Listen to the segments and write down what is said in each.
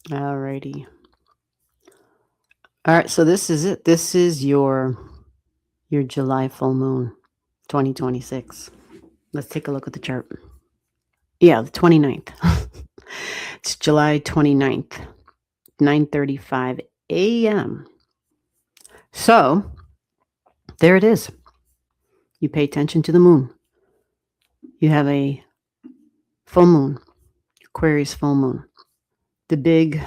Alrighty. All right, so this is it. This is your July full moon, 2026. Let's take a look at the chart. Yeah, the 29th. It's July 29th, 9:35 a.m. So, there it is. You pay attention to the moon. You have a full moon, Aquarius full moon. The big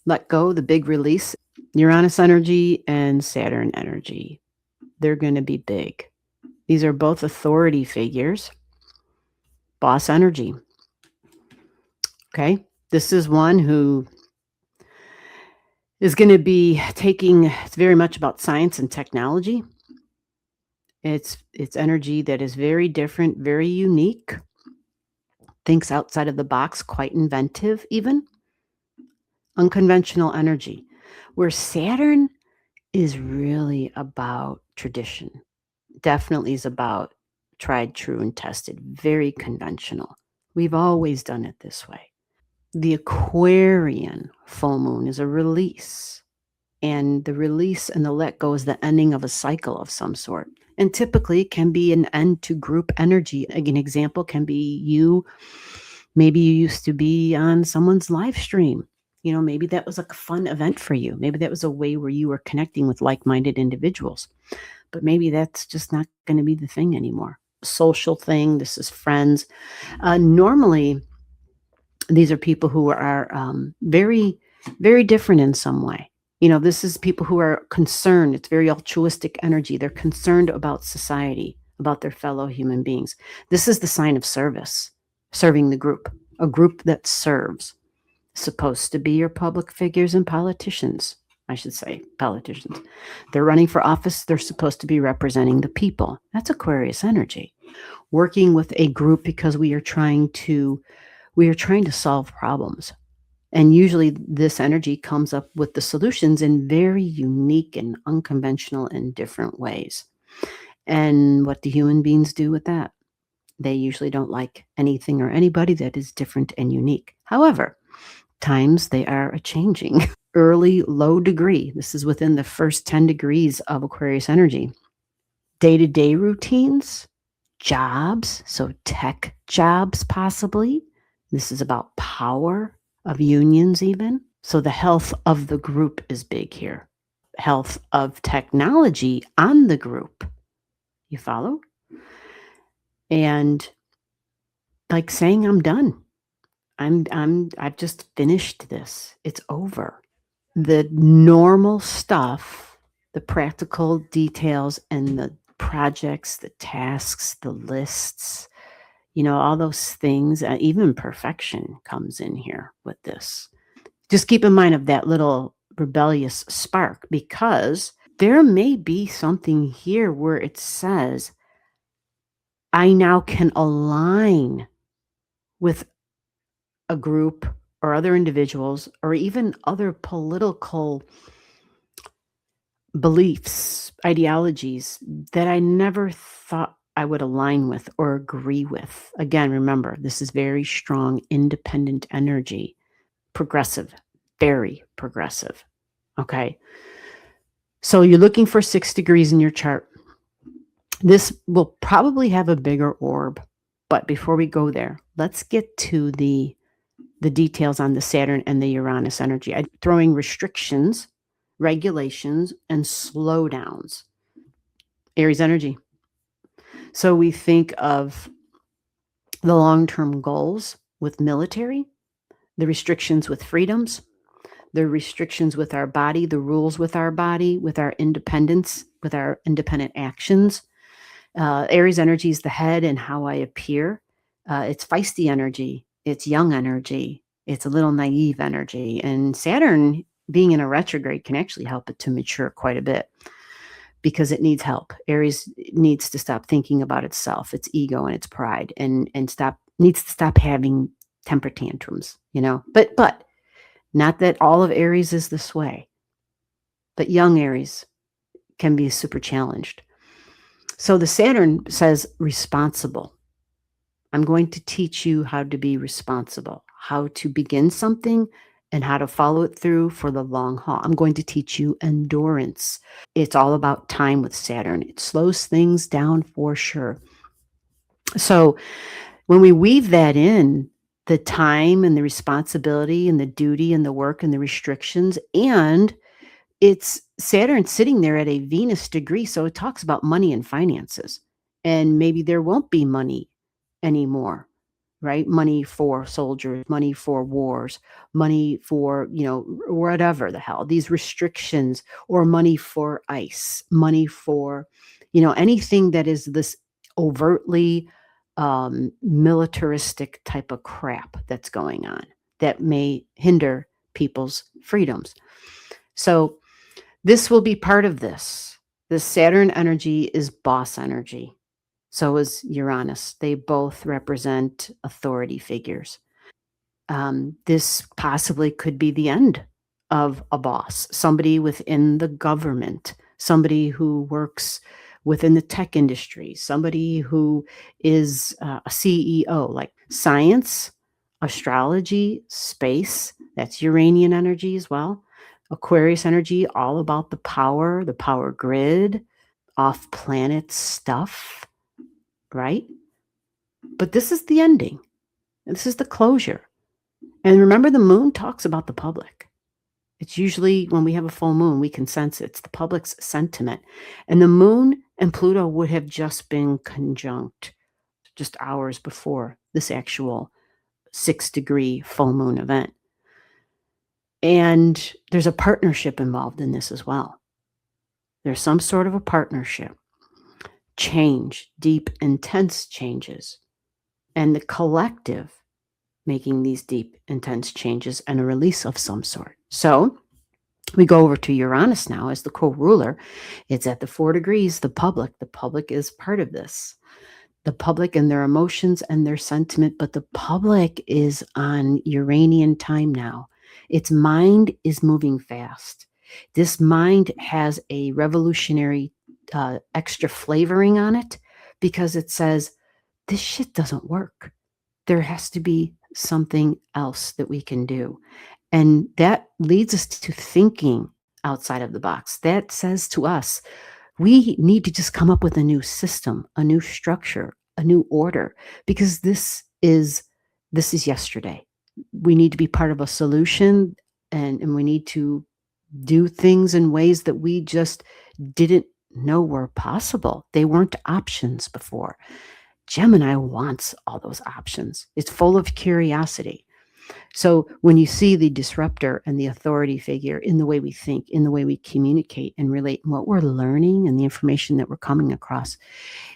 let go, the big release, Uranus energy and Saturn energy. They're going to be big. These are both authority figures, boss energy. Okay. This is one who is going to be it's very much about science and technology. It's energy that is very different, very unique, thinks outside of the box, quite inventive, even unconventional energy, where Saturn is really about tradition. Definitely is about tried, true, and tested, very conventional. We've always done it this way. The Aquarian full moon is a release, and the release and the let go is the ending of a cycle of some sort. And typically it can be an end to group energy. An example can be maybe you used to be on someone's live stream. Maybe that was a fun event for you. Maybe that was a way where you were connecting with like-minded individuals. But maybe that's just not going to be the thing anymore. Social thing. This is friends. Normally, these are people who are very, very different in some way. This is people who are concerned. It's very altruistic energy. They're concerned about society, about their fellow human beings. This is the sign of service, serving the group, a group that serves. Supposed to be your public figures and politicians. I should say politicians. They're running for office. They're supposed to be representing the people. That's Aquarius energy. Working with a group because we are trying to solve problems. And usually this energy comes up with the solutions in very unique and unconventional and different ways. And what do human beings do with that? They usually don't like anything or anybody that is different and unique. However, times they are a-changing. Early, low degree. This is within the first 10 degrees of Aquarius energy. Day-to-day routines, jobs, so tech jobs possibly. This is about power of unions even. So the health of the group is big here. Health of technology on the group. You follow? And like saying, I'm done. I've just finished this. It's over. The normal stuff, the practical details and the projects, the tasks, the lists, all those things, even perfection comes in here with this. Just keep in mind of that little rebellious spark, because there may be something here where it says, I now can align with a group or other individuals or even other political beliefs, ideologies that I never thought I would align with or agree with. Again, remember, this is very strong, independent energy, progressive, very progressive. Okay. So you're looking for 6 degrees in your chart. This will probably have a bigger orb. But before we go there, let's get to the details on the Saturn and the Uranus energy. I'm throwing restrictions, regulations, and slowdowns. Aries energy. So we think of the long-term goals with military, the restrictions with freedoms, the restrictions with our body, the rules with our body, with our independence, with our independent actions. Aries energy is the head and how I appear. It's feisty energy. It's young energy. It's a little naive energy. And Saturn, being in a retrograde, can actually help it to mature quite a bit because it needs help. Aries needs to stop thinking about itself, its ego and its pride, and needs to stop having temper tantrums, But not that all of Aries is this way, but young Aries can be super challenged. So the Saturn says responsible. I'm going to teach you how to be responsible, how to begin something and how to follow it through for the long haul. I'm going to teach you endurance. It's all about time with Saturn. It slows things down for sure. So when we weave that in, the time and the responsibility and the duty and the work and the restrictions, and it's Saturn sitting there at a Venus degree, so it talks about money and finances, and maybe there won't be money anymore, right? Money for soldiers, money for wars, money for, whatever the hell, these restrictions, or money for ICE, money for, anything that is this overtly militaristic type of crap that's going on that may hinder people's freedoms. So this will be part of this. The Saturn energy is boss energy. So is Uranus. They both represent authority figures. This possibly could be the end of a boss, somebody within the government, somebody who works within the tech industry, somebody who is a CEO, like science, astrology, space. That's Uranian energy as well. Aquarius energy, all about the power grid, off planet stuff, right? But this is the ending. This is the closure. And remember, the moon talks about the public. It's usually when we have a full moon, we can sense it. It's the public's sentiment. And the moon and Pluto would have just been conjunct just hours before this actual 6-degree full moon event. And there's a partnership involved in this as well. There's some sort of a partnership, change, deep, intense changes, and the collective making these deep, intense changes and a release of some sort. So we go over to Uranus now as the co-ruler. It's at the 4 degrees, the public. The public is part of this. The public and their emotions and their sentiment, but the public is on Uranian time now. Its mind is moving fast. This mind has a revolutionary extra flavoring on it because it says, this shit doesn't work. There has to be something else that we can do. And that leads us to thinking outside of the box. That says to us, we need to just come up with a new system, a new structure, a new order, because this is yesterday. We need to be part of a solution, and we need to do things in ways that we just didn't know were possible. They weren't options before. Gemini wants all those options. It's full of curiosity. So when you see the disruptor and the authority figure in the way we think, in the way we communicate and relate, and what we're learning and the information that we're coming across,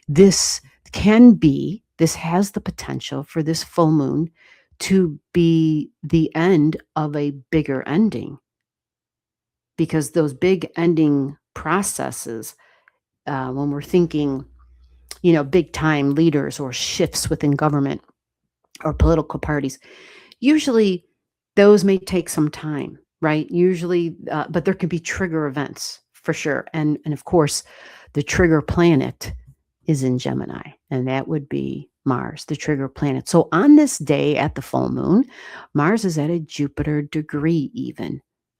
this has the potential for this full moon to be the end of a bigger ending. Because those big ending processes, when we're thinking, big time leaders or shifts within government or political parties, usually those may take some time, right? Usually, but there can be trigger events for sure. And of course, the trigger planet is in Gemini, and that would be Mars, the trigger planet. So on this day at the full moon, Mars is at a Jupiter degree,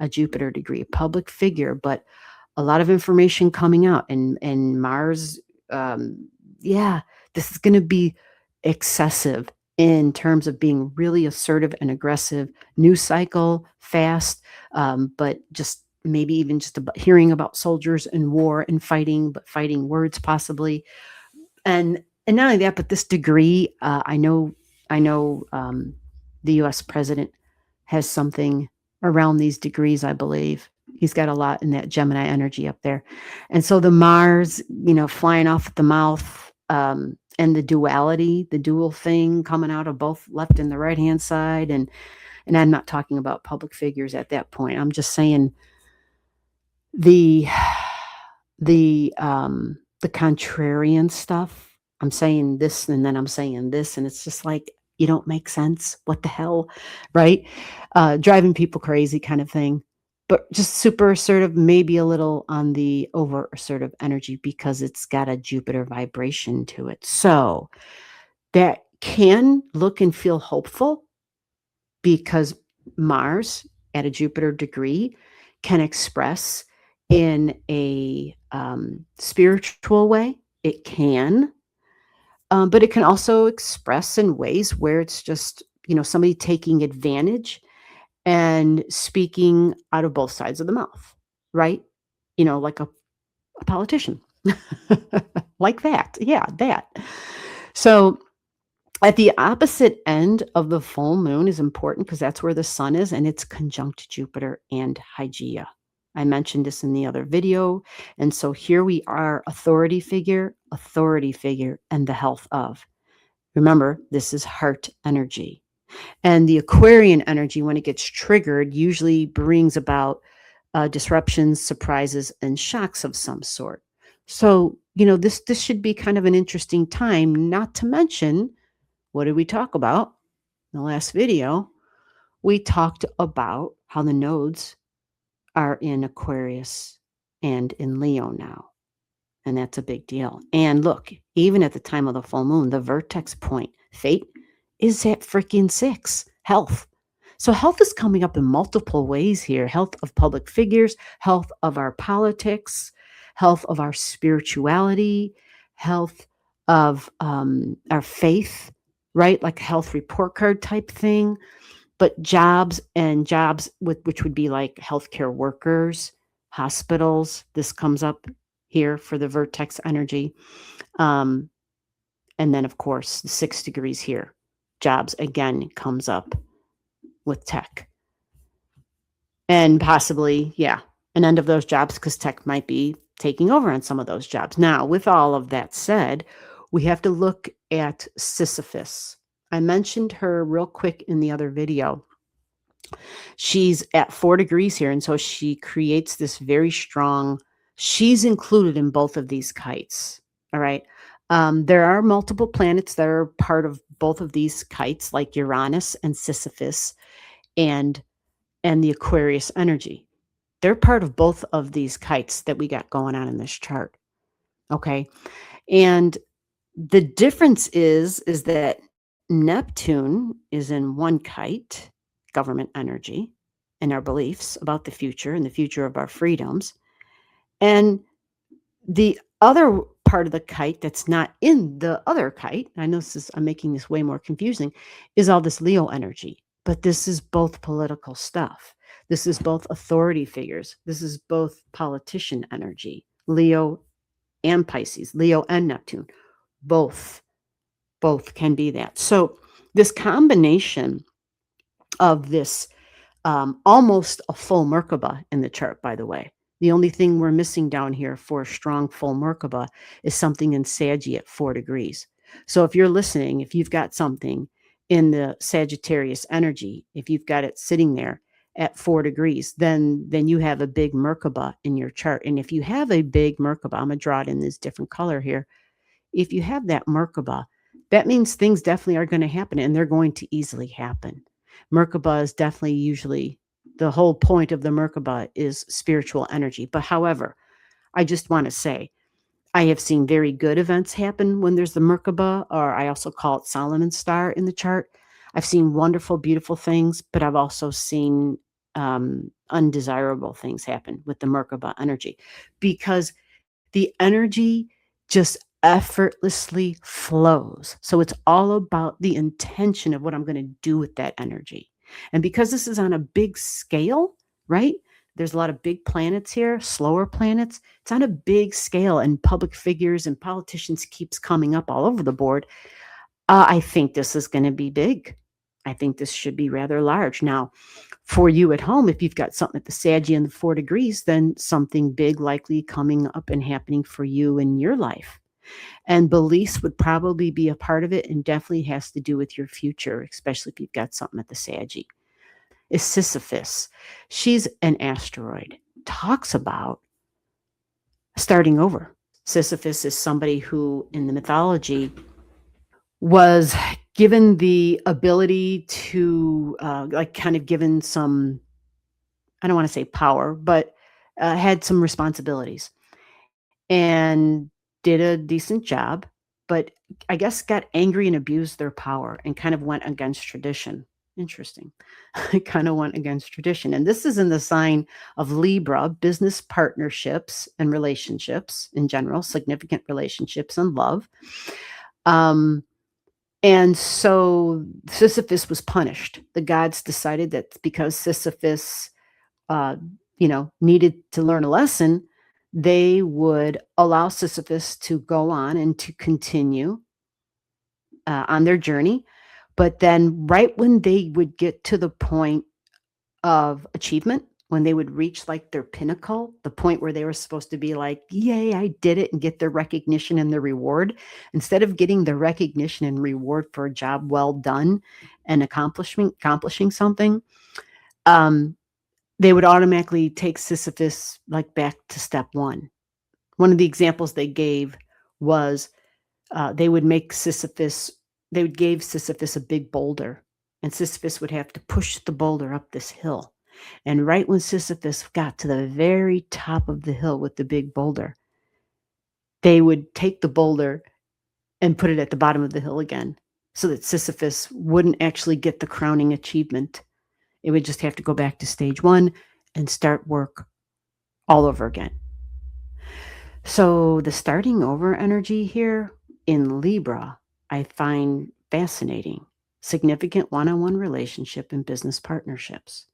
a public figure, but a lot of information coming out. And Mars, this is going to be excessive in terms of being really assertive and aggressive, news cycle, fast, but just maybe even just about hearing about soldiers and war and fighting, but fighting words possibly. And not only that, but this degree, I know the U.S. president has something around these degrees, I believe. He's got a lot in that Gemini energy up there. And so the Mars, flying off at the mouth, and the duality, the dual thing coming out of both left and the right-hand side. And I'm not talking about public figures at that point. I'm just saying the contrarian stuff. I'm saying this and then I'm saying this, and it's just like, you don't make sense. What the hell, right? Driving people crazy kind of thing. But just super assertive, maybe a little on the over assertive energy because it's got a Jupiter vibration to it. So that can look and feel hopeful because Mars at a Jupiter degree can express in a spiritual way. It can, but it can also express in ways where it's just, somebody taking advantage and speaking out of both sides of the mouth, right? Like a politician. Like that. Yeah, that. So at the opposite end of the full moon is important because that's where the sun is, and it's conjunct Jupiter and Hygeia. I mentioned this in the other video. And so here we are, authority figure, and the health of. Remember, this is heart energy. And the Aquarian energy, when it gets triggered, usually brings about disruptions, surprises, and shocks of some sort. So, this should be kind of an interesting time, not to mention, what did we talk about in the last video? We talked about how the nodes are in Aquarius and in Leo now. And that's a big deal. And look, even at the time of the full moon, the vertex point, fate, is at freaking 6, health. So health is coming up in multiple ways here. Health of public figures, health of our politics, health of our spirituality, health of our faith, right? Like a health report card type thing. But jobs which would be like healthcare workers, hospitals, this comes up here for the vertex energy. And then, of course, the 6 degrees here. Jobs, again, comes up with tech. And possibly, an end of those jobs because tech might be taking over on some of those jobs. Now, with all of that said, we have to look at Sisyphus. I mentioned her real quick in the other video. She's at 4 degrees here, and so she creates this very strong. She's included in both of these kites. All right. There are multiple planets that are part of both of these kites, like Uranus and Sisyphus, and the Aquarius energy. They're part of both of these kites that we got going on in this chart. Okay. And the difference is that Neptune is in one kite, government energy, and our beliefs about the future and the future of our freedoms. And the other part of the kite that's not in the other kite, I know I'm making this way more confusing, is all this Leo energy. But this is both political stuff. This is both authority figures. This is both politician energy, Leo and Pisces, Leo and Neptune. Both can be that. So this combination of this, almost a full Merkabah in the chart, by the way. The only thing we're missing down here for a strong full Merkabah is something in Saggy at 4 degrees. So if you're listening, if you've got something in the Sagittarius energy, if you've got it sitting there at 4 degrees, then you have a big Merkabah in your chart. And if you have a big Merkabah, I'm going to draw it in this different color here. If you have that Merkabah, that means things definitely are going to happen, and they're going to easily happen. Merkabah is definitely usually the whole point of the Merkabah is spiritual energy. But however, I just want to say, I have seen very good events happen when there's the Merkabah, or I also call it Solomon's star in the chart. I've seen wonderful, beautiful things, but I've also seen undesirable things happen with the Merkabah energy because the energy just effortlessly flows. So it's all about the intention of what I'm going to do with that energy. And because this is on a big scale, right? There's a lot of big planets here, slower planets. It's on a big scale, and public figures and politicians keeps coming up all over the board. I think this is going to be big. I think this should be rather large. Now, for you at home, if you've got something at the Saggy and the 4 degrees, then something big likely coming up and happening for you in your life. And beliefs would probably be a part of it, and definitely has to do with your future, especially if you've got something at the Saggy. Is Sisyphus. She's an asteroid. Talks about starting over. Sisyphus is somebody who, in the mythology, was given the ability to, kind of given some, I don't want to say power, but had some responsibilities and did a decent job, but I guess got angry and abused their power and kind of went against tradition. Interesting. I kind of went against tradition. And this is in the sign of Libra, business partnerships and relationships in general, significant relationships and love. Um, and so Sisyphus was punished. The gods decided that because Sisyphus, uh, needed to learn a lesson, they would allow Sisyphus to go on and to continue on their journey. But then, right when they would get to the point of achievement, when they would reach like their pinnacle, the point where they were supposed to be like, yay, I did it, and get their recognition and the reward, instead of getting the recognition and reward for a job well done and accomplishing something, um, they would automatically take Sisyphus like back to step one. One of the examples they gave was they would make Sisyphus, they would give Sisyphus a big boulder, and Sisyphus would have to push the boulder up this hill. And right when Sisyphus got to the very top of the hill with the big boulder, they would take the boulder and put it at the bottom of the hill again so that Sisyphus wouldn't actually get the crowning achievement. It would just have to go back to stage one and start work all over again. So the starting over energy here in Libra, I find fascinating. Significant one-on-one relationship and business partnerships.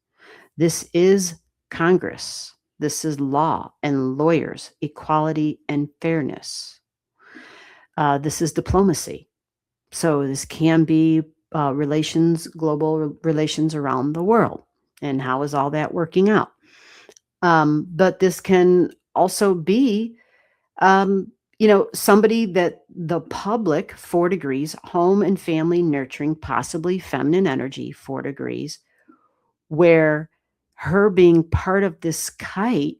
This is Congress. This is law and lawyers, equality and fairness. This is diplomacy. So this can be relations, global relations around the world. And how is all that working out? But this can also be somebody that the public, 4 degrees, home and family nurturing, possibly feminine energy, 4 degrees, where her being part of this kite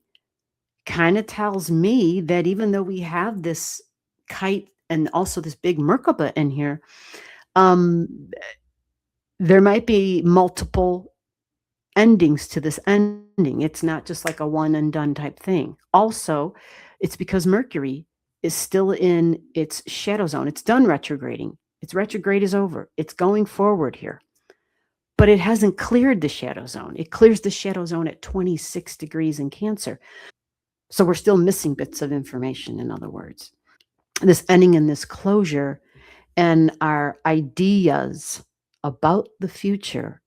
kind of tells me that even though we have this kite and also this big Merkabah in here, um, there might be multiple endings to this ending. It's not just like a one and done type thing. Also, it's because Mercury is still in its shadow zone. It's done retrograding. Its retrograde is over. It's going forward here. But it hasn't cleared the shadow zone. It clears the shadow zone at 26 degrees in Cancer. So we're still missing bits of information, in other words. This ending and this closure and our ideas about the future,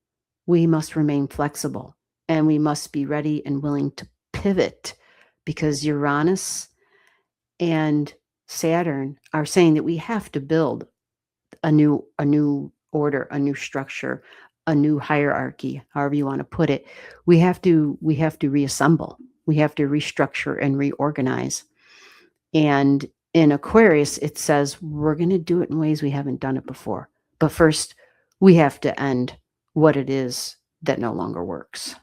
we must remain flexible and we must be ready and willing to pivot, because Uranus and Saturn are saying that we have to build a new order, a new structure, a new hierarchy, however you want to put it. We have to reassemble. We have to restructure and reorganize. And in Aquarius, it says we're going to do it in ways we haven't done it before. But first, we have to end what it is that no longer works.